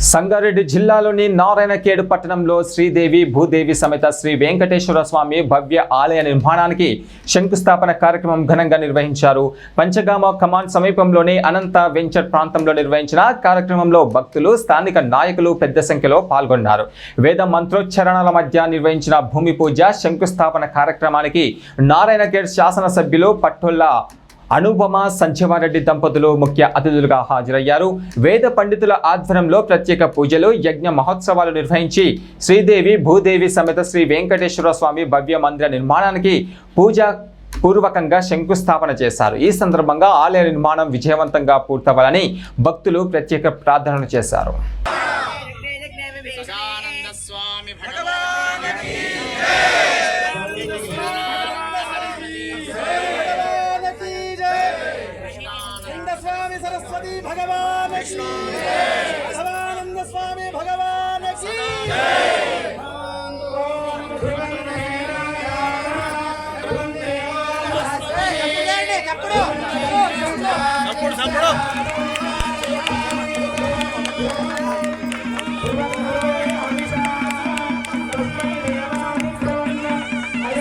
సంగారెడ్డి జిల్లాలోని నారాయణఖేడ్ పట్టణంలో శ్రీదేవి భూదేవి సమేత శ్రీ వెంకటేశ్వర స్వామి భవ్య ఆలయ నిర్మాణానికి శంకుస్థాపన కార్యక్రమం ఘనంగా నిర్వహించారు. పంచగామ కమాండ్ సమీపంలోని అనంత వెంచర్ ప్రాంతంలో నిర్వహించిన కార్యక్రమంలో భక్తులు, స్థానిక నాయకులు పెద్ద సంఖ్యలో పాల్గొన్నారు. వేద మంత్రోచ్చరణల మధ్య నిర్వహించిన భూమి పూజ శంకుస్థాపన కార్యక్రమానికి నారాయణఖేడ్ శాసనసభ్యులు పట్టొల్ల అనుపమ సంజీవారెడ్డి దంపతులు ముఖ్య అతిథులుగా హాజరయ్యారు. వేద పండితుల ఆధ్వర్యంలో ప్రత్యేక పూజలు, యజ్ఞ మహోత్సవాలు నిర్వహించి శ్రీదేవి భూదేవి సమేత శ్రీ వెంకటేశ్వర స్వామి భవ్య మందిర నిర్మాణానికి పూజా పూర్వకంగా శంకుస్థాపన చేశారు. ఈ సందర్భంగా ఆలయ నిర్మాణం విజయవంతంగా పూర్తవ్వాలని భక్తులు ప్రత్యేక ప్రార్థనలు చేశారు. सरस्वती भगवान की भगवानंद स्वामी भगवान की जय।